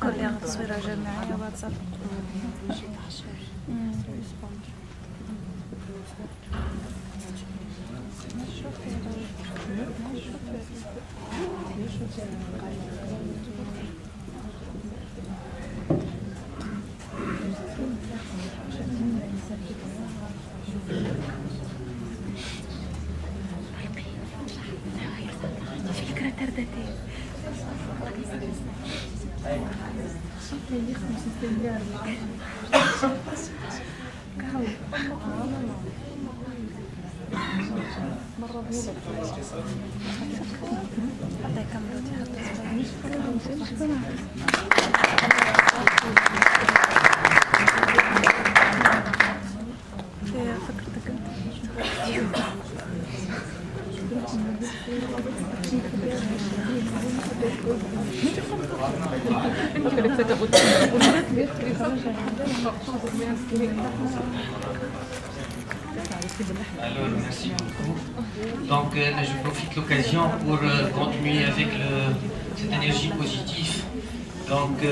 كلها تصويرة جماعية واتساب. فكرة ترددية. Alors, merci beaucoup. Donc, je profite de l'occasion pour continuer avec cette énergie positive. Donc,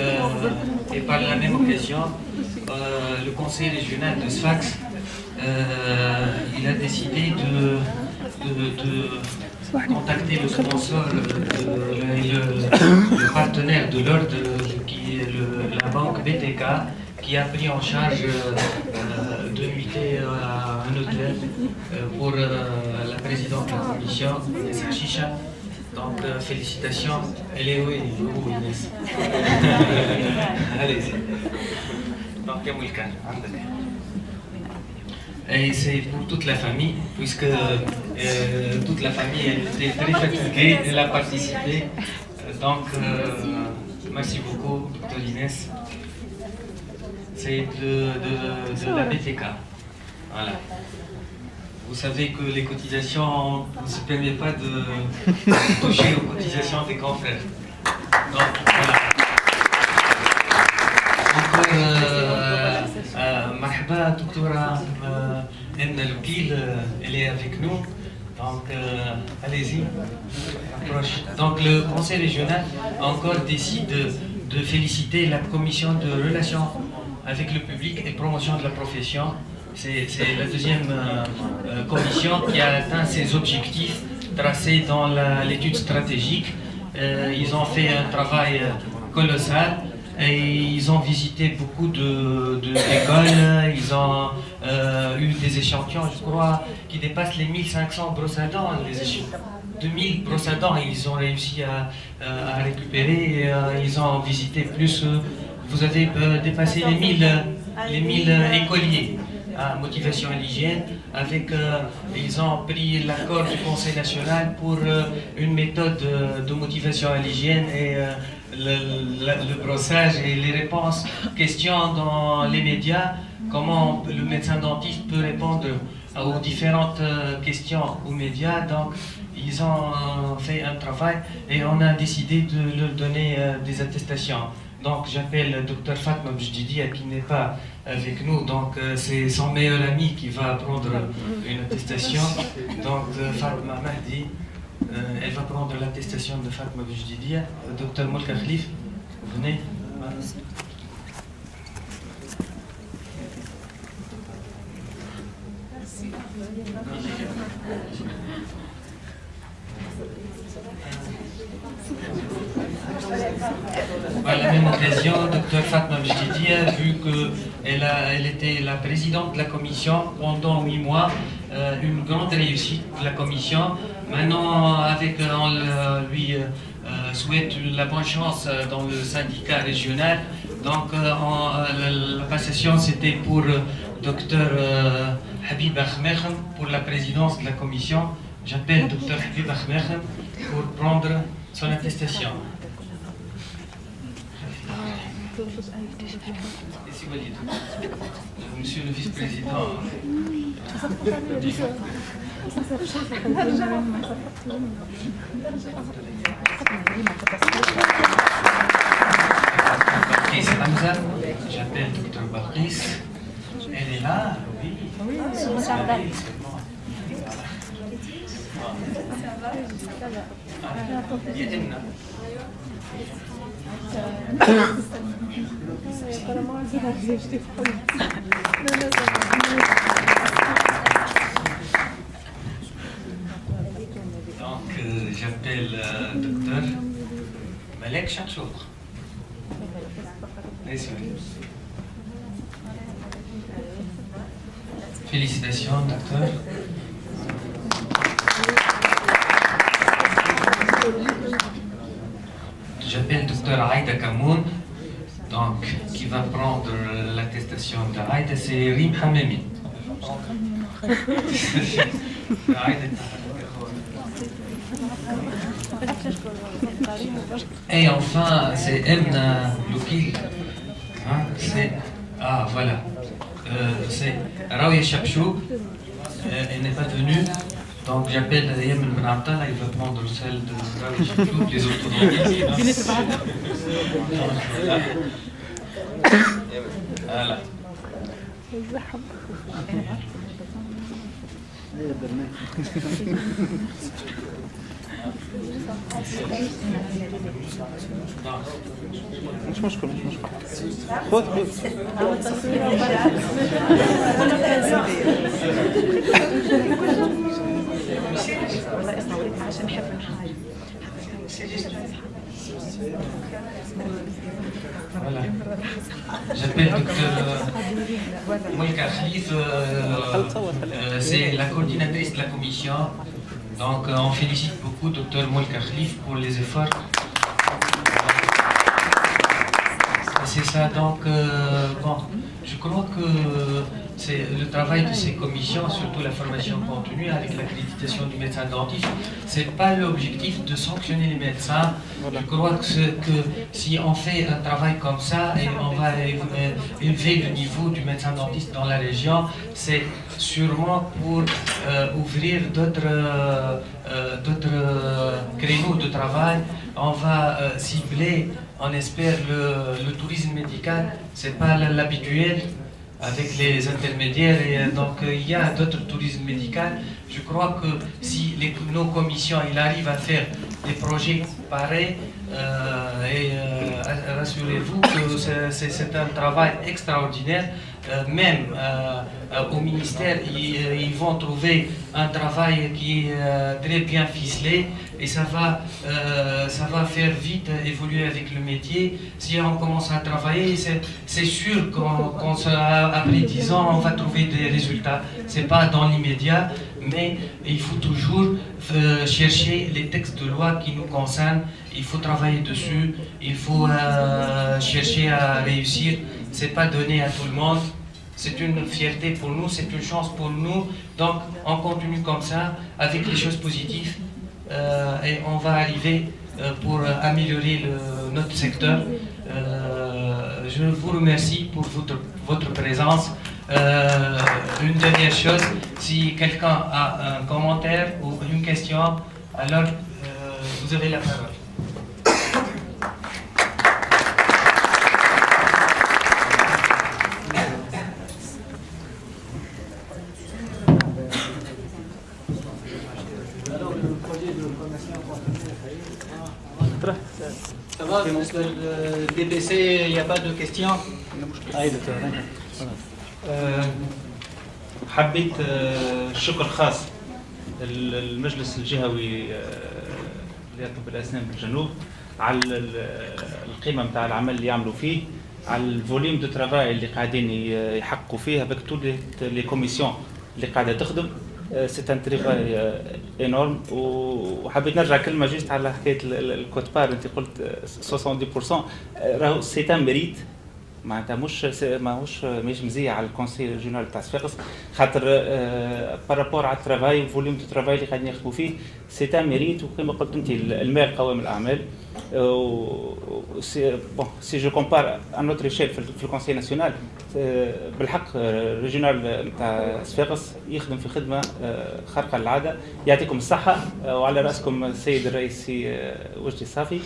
et par la même occasion, le conseil régional de Sfax, il a décidé de contacter le sponsor, le partenaire de l'ordre, qui est la banque BTK, qui a pris en charge de nuitées à un hôtel pour la présidente de la commission, Ms. Chicha. Donc, félicitations. Elle est où, Inès? Allez-y. Donc, et c'est pour toute la famille, puisque toute la famille était très fatiguée, elle a participé. Donc, merci beaucoup, Dr Inès. C'est de la BTK. Voilà. Vous savez que les cotisations ne se permettent pas de toucher aux cotisations des confrères. Donc, voilà. Marhaba, doctora Emna Loukil, elle est avec nous. Donc, allez-y, approche. Donc, le conseil régional encore décide de féliciter la commission de relations avec le public et promotion de la profession. C'est la deuxième commission qui a atteint ses objectifs tracés dans l'étude stratégique. Ils ont fait un travail colossal et ils ont visité beaucoup d'écoles. Ils ont eu des échantillons, je crois, qui dépassent les 1500 brosses à dents. 2000 brosses à dents, ils ont réussi à récupérer. Ils ont visité plus. Vous avez dépassé les 1000 écoliers à motivation à l'hygiène. Ils ont pris l'accord du Conseil national pour une méthode de motivation à l'hygiène et le brossage et les réponses, questions dans les médias, comment le médecin dentiste peut répondre aux différentes questions aux médias. Donc, ils ont fait un travail et on a décidé de leur donner des attestations. Donc j'appelle le docteur Fatma Bjdidia qui n'est pas avec nous, donc c'est son meilleur ami qui va prendre une attestation. Donc Fatma Mahdi, elle va prendre l'attestation de Fatma Bjdidia. Docteur Moulka Khalif, venez. Par la même occasion, Dr Fatma Bjdidia, vu qu'elle était la présidente de la commission pendant 8 mois, une grande réussite de la commission. Maintenant, on lui souhaite la bonne chance dans le syndicat régional. Donc, la passation, c'était pour Dr Habib Ahmekhem pour la présidence de la commission. J'appelle Dr Habib Ahmekhem pour prendre son attestation. Monsieur le vice-président. Barkis Hamza, j'appelle Dr Barkis. là, oui. Oui, Ça va. Donc, j'appelle docteur Malek Chachour. Félicitations, docteur. J'appelle docteur Aïda Kamoun, donc, qui va prendre l'attestation d'Aïda, c'est Rim Hamemi. Et enfin, c'est Emna Loukil. Hein, c'est... Ah, voilà. C'est Raouya Chapchou. Elle n'est pas venue. Donc j'appelle Yemen Benabta, là il va prendre celle de Raouya Chapchou, les autonomies. Voilà. مش مشكلة خذ Voilà. J'appelle docteur Moulka Khalif, c'est la coordinatrice de la commission. Donc on félicite beaucoup docteur Moulka Khalif pour les efforts. C'est ça, donc bon, je crois que c'est le travail de ces commissions, surtout la formation continue avec l'accréditation du médecin dentiste, c'est pas l'objectif de sanctionner les médecins. Je crois que si on fait un travail comme ça et on va élever le niveau du médecin dentiste dans la région, c'est sûrement pour ouvrir d'autres créneaux de travail. On va cibler, on espère, le tourisme médical, c'est pas l'habituel avec les intermédiaires, et donc il y a d'autres tourismes médicaux. Je crois que si nos commissions arrivent à faire des projets pareils, rassurez-vous que c'est un travail extraordinaire. Même au ministère, ils vont trouver un travail qui est très bien ficelé et ça va faire vite évoluer avec le métier. Si on commence à travailler, c'est sûr qu'après 10 ans, on va trouver des résultats. Ce n'est pas dans l'immédiat, mais il faut toujours chercher les textes de loi qui nous concernent. Il faut travailler dessus, il faut chercher à réussir. Ce n'est pas donné à tout le monde. C'est une fierté pour nous, c'est une chance pour nous. Donc on continue comme ça, avec les choses positives, et on va arriver pour améliorer notre secteur. Je vous remercie pour votre présence. Une dernière chose, si quelqu'un a un commentaire ou une question, alors vous avez la parole. Ça va, parce que le DPC, il n'y a pas de questions. حبيت شكر خاص للمجلس الجهوي لطب الأسنان بالجنوب على القيمة متاع العمل اللي يعملوا فيه، على الفوليوم دو ترافاي اللي قاعدين يحققوا فيه avec toutes les commissions اللي قاعدة تخدم. سي ان تريفاي انورم. وحبيت نرجع كلمه جيست على حكايه الكوت بار، انت قلت 70% راهو سي ان ميريت، معناتها ماهوش مزيه على الكونسي ريجيونال تاع صفاقس، خاطر بارابور على الترافاي وفوليوم دو ترافاي اللي قاعدين يخدموا فيه سي ان ميريت. وكما قلت انت المال قوام الاعمال. سي جو كومبار ان نوتر ايشيل في الكونسي ناسيونال، بالحق ريجيونال نتاع صفاقس يخدم في خدمه خارقه للعاده. يعطيكم الصحه وعلى راسكم السيد الرئيس وجدي الصافي،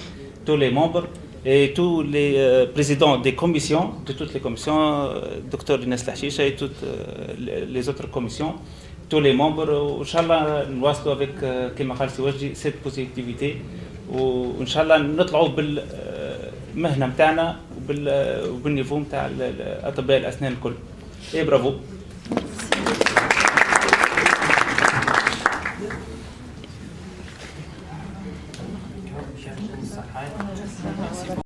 تو لي ممبر et tous les présidents des commissions, de toutes les commissions, Dr Inès Lahchicha et toutes les autres commissions, tous les membres, Inch'Allah, nous واصلوا avec كما قال سي وجدي cette positivité وإن شاء الله نطلعوا بالمهنة متاعنا وبالنيفو متاع أطباء الأسنان الكل. Et bravo.